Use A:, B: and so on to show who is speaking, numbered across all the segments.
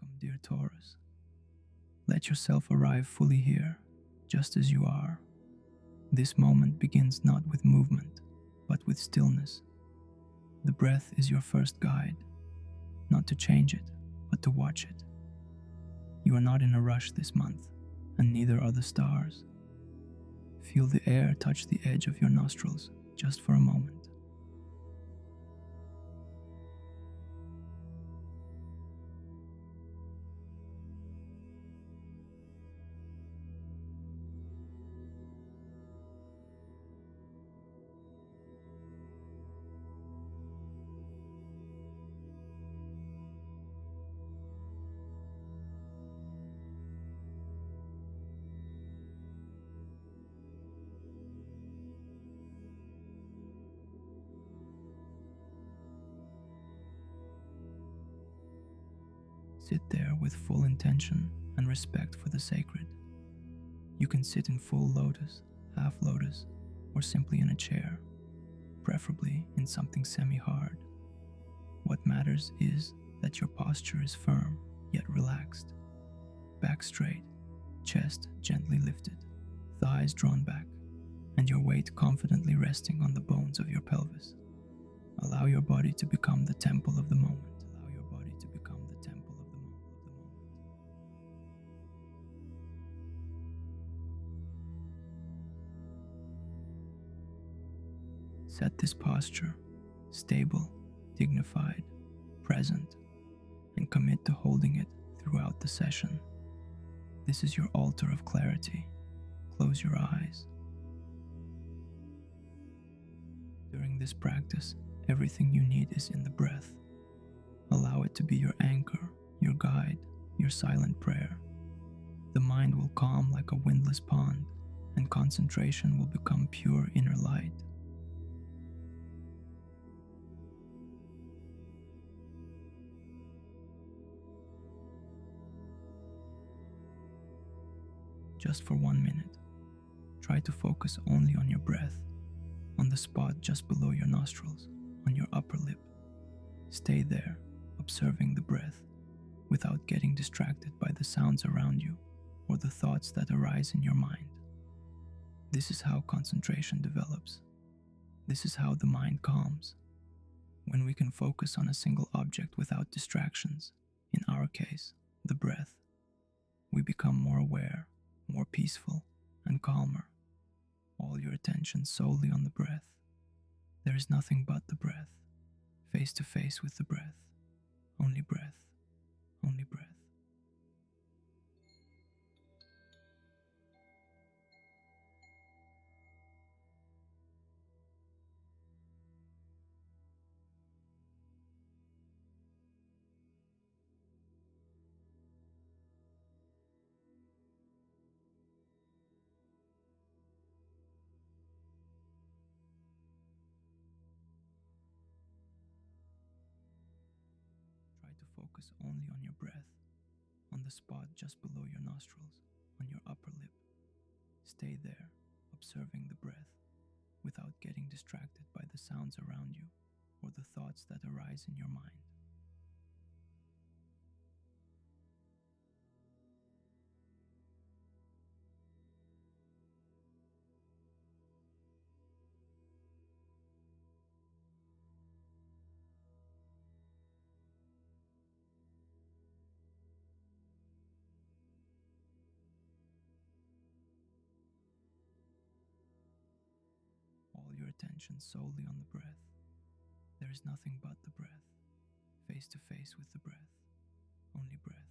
A: Welcome, dear Taurus. Let yourself arrive fully here, just as you are. This moment begins not with movement, but with stillness. The breath is your first guide, not to change it, but to watch it. You are not in a rush this month, and neither are the stars. Feel the air touch the edge of your nostrils just for a moment. Sit there with full intention and respect for the sacred. You can sit in full lotus, half lotus, or simply in a chair, preferably in something semi-hard. What matters is that your posture is firm yet relaxed. Back straight, chest gently lifted, thighs drawn back, and your weight confidently resting on the bones of your pelvis. Allow your body to become the temple of the moment. Set this posture, stable, dignified, present, and commit to holding it throughout the session. This is your altar of clarity. Close your eyes. During this practice, everything you need is in the breath. Allow it to be your anchor, your guide, your silent prayer. The mind will calm like a windless pond, and concentration will become pure inner light. Just for 1 minute, try to focus only on your breath, on the spot just below your nostrils, on your upper lip. Stay there, observing the breath, without getting distracted by the sounds around you or the thoughts that arise in your mind. This is how concentration develops. This is how the mind calms. When we can focus on a single object without distractions, in our case, the breath, we become more aware, more peaceful, and calmer. All your attention solely on the breath. There is nothing but the breath, face to face with the breath. Only breath, only breath. Try to focus only on your breath, on the spot just below your nostrils, on your upper lip. Stay there, observing the breath, without getting distracted by the sounds around you or the thoughts that arise in your mind. All your attention solely on the breath. There is nothing but the breath, face to face with the breath. Only breath,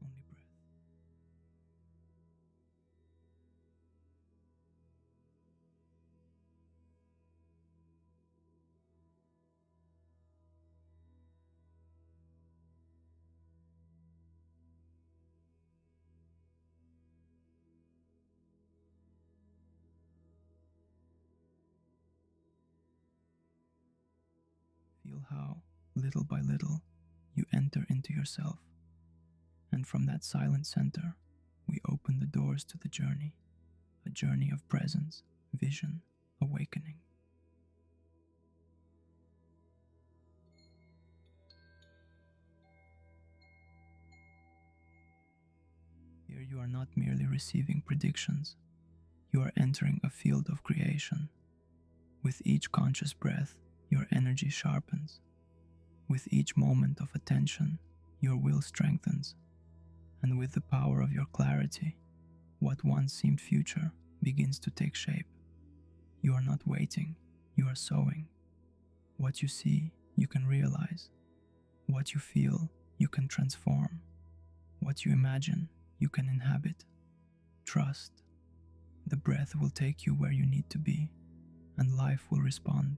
A: only breath. Feel how, little by little, you enter into yourself. And from that silent center, we open the doors to the journey, a journey of presence, vision, awakening. Here you are not merely receiving predictions, you are entering a field of creation. With each conscious breath, your energy sharpens. With each moment of attention, your will strengthens. And with the power of your clarity, what once seemed future begins to take shape. You are not waiting, you are sowing. What you see, you can realize. What you feel, you can transform. What you imagine, you can inhabit. Trust. The breath will take you where you need to be, and life will respond.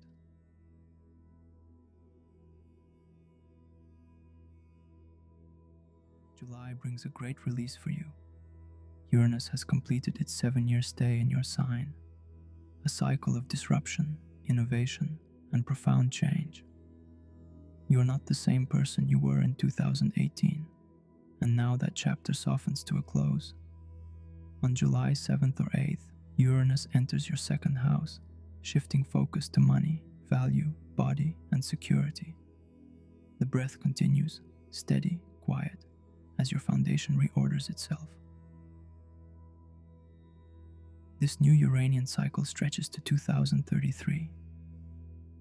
A: July brings a great release for you. Uranus has completed its 7-year stay in your sign, a cycle of disruption, innovation, and profound change. You are not the same person you were in 2018, and now that chapter softens to a close. On July 7th or 8th, Uranus enters your second house, shifting focus to money, value, body, and security. The breath continues, steady, quiet, as your foundation reorders itself. This new Uranian cycle stretches to 2033.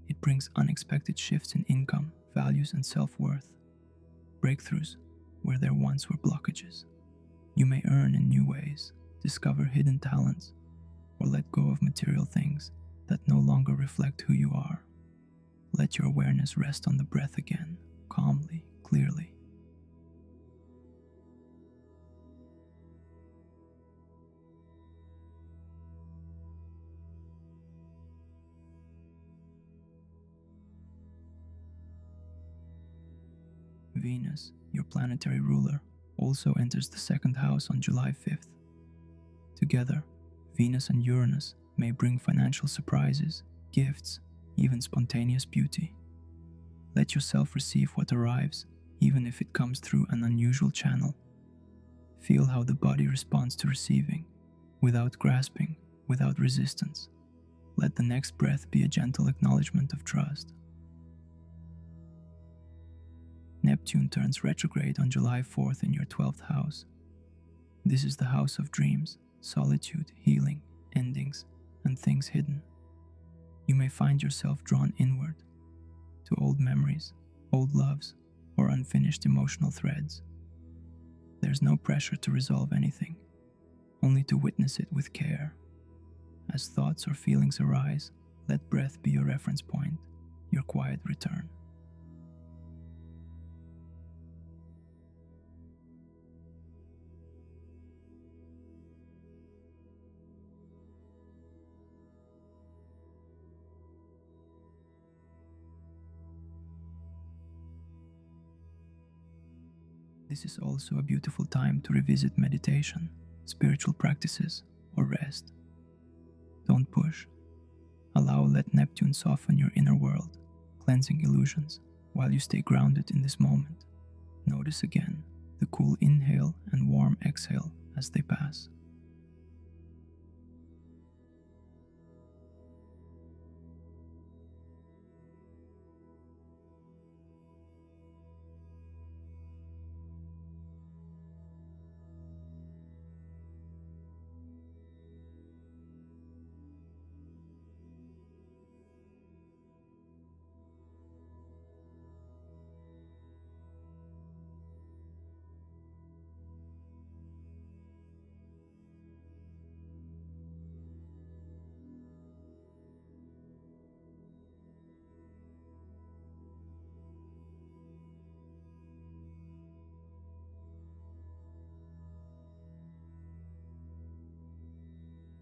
A: It brings unexpected shifts in income, values, and self-worth. Breakthroughs where there once were blockages. You may earn in new ways, discover hidden talents, or let go of material things that no longer reflect who you are. Let your awareness rest on the breath again, calmly, clearly. Venus, your planetary ruler, also enters the second house on July 5th. Together, Venus and Uranus may bring financial surprises, gifts, even spontaneous beauty. Let yourself receive what arrives, even if it comes through an unusual channel. Feel how the body responds to receiving, without grasping, without resistance. Let the next breath be a gentle acknowledgement of trust. Neptune turns retrograde on July 4th in your 12th house. This is the house of dreams, solitude, healing, endings, and things hidden. You may find yourself drawn inward, to old memories, old loves, or unfinished emotional threads. There's no pressure to resolve anything, only to witness it with care. As thoughts or feelings arise, let breath be your reference point, your quiet return. This is also a beautiful time to revisit meditation, spiritual practices, or rest. Don't push. Let Neptune soften your inner world, cleansing illusions, while you stay grounded in this moment. Notice again the cool inhale and warm exhale as they pass.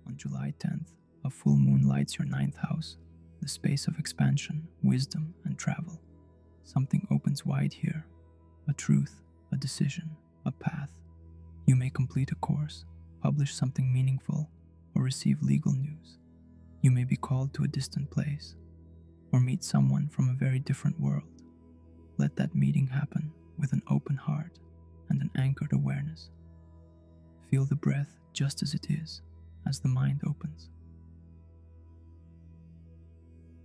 A: On July 10th, a full moon lights your 9th house, the space of expansion, wisdom, and travel. Something opens wide here, a truth, a decision, a path. You may complete a course, publish something meaningful, or receive legal news. You may be called to a distant place, or meet someone from a very different world. Let that meeting happen with an open heart and an anchored awareness. Feel the breath just as it is, as the mind opens.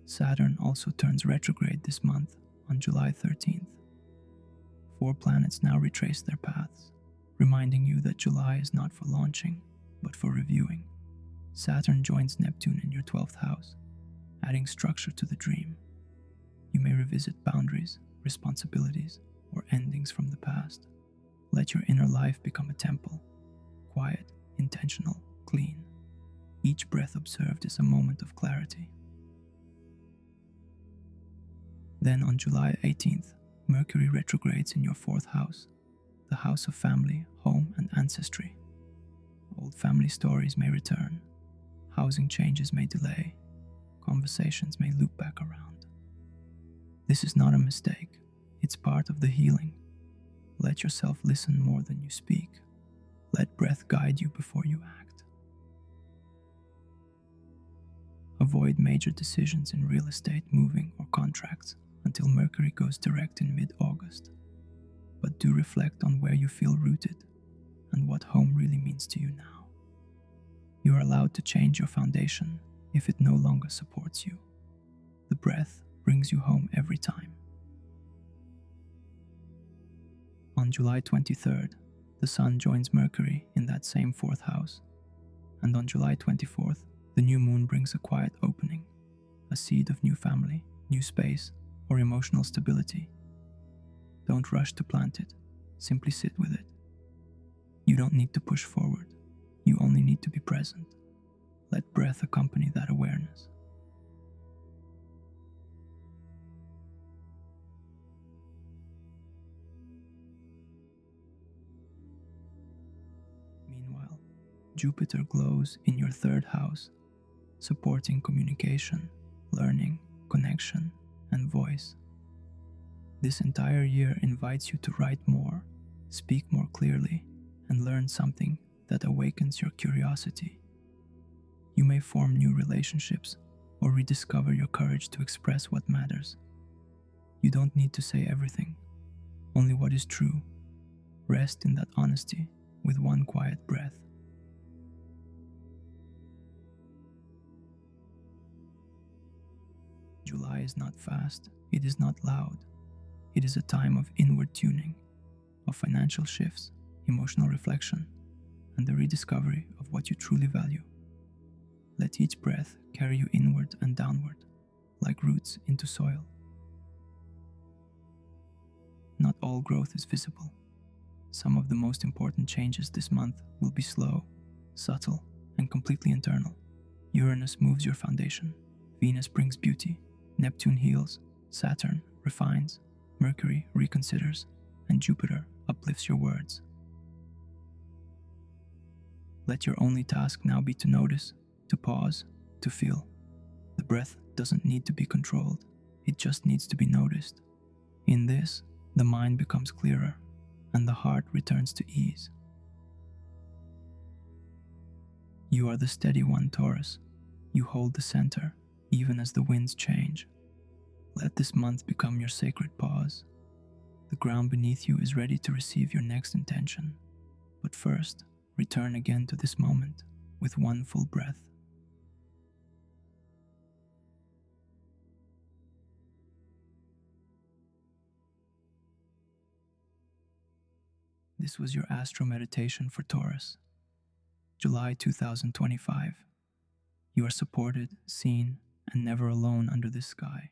A: Saturn also turns retrograde this month on July 13th. 4 planets now retrace their paths, reminding you that July is not for launching, but for reviewing. Saturn joins Neptune in your 12th house, adding structure to the dream. You may revisit boundaries, responsibilities, or endings from the past. Let your inner life become a temple, quiet, intentional, clean. Each breath observed is a moment of clarity. Then on July 18th, Mercury retrogrades in your 4th house, the house of family, home, and ancestry. Old family stories may return, housing changes may delay, conversations may loop back around. This is not a mistake, it's part of the healing. Let yourself listen more than you speak. Let breath guide you before you act. Avoid major decisions in real estate, moving, or contracts until Mercury goes direct in mid-August. But do reflect on where you feel rooted and what home really means to you now. You are allowed to change your foundation if it no longer supports you. The breath brings you home every time. On July 23rd, the Sun joins Mercury in that same 4th house, and on July 24th, the new moon brings a quiet opening, a seed of new family, new space, or emotional stability. Don't rush to plant it, simply sit with it. You don't need to push forward, you only need to be present. Let breath accompany that awareness. Meanwhile, Jupiter glows in your 3rd house, supporting communication, learning, connection, and voice. This entire year invites you to write more, speak more clearly, and learn something that awakens your curiosity. You may form new relationships or rediscover your courage to express what matters. You don't need to say everything, only what is true. Rest in that honesty with one quiet breath. July is not fast, it is not loud. It is a time of inward tuning, of financial shifts, emotional reflection, and the rediscovery of what you truly value. Let each breath carry you inward and downward, like roots into soil. Not all growth is visible. Some of the most important changes this month will be slow, subtle, and completely internal. Uranus moves your foundation, Venus brings beauty, Neptune heals, Saturn refines, Mercury reconsiders, and Jupiter uplifts your words. Let your only task now be to notice, to pause, to feel. The breath doesn't need to be controlled, it just needs to be noticed. In this, the mind becomes clearer, and the heart returns to ease. You are the steady one, Taurus. You hold the center, even as the winds change. Let this month become your sacred pause. The ground beneath you is ready to receive your next intention. But first, return again to this moment with one full breath. This was your Astro-Meditation for Taurus, July 2025. You are supported, seen, and never alone under this sky.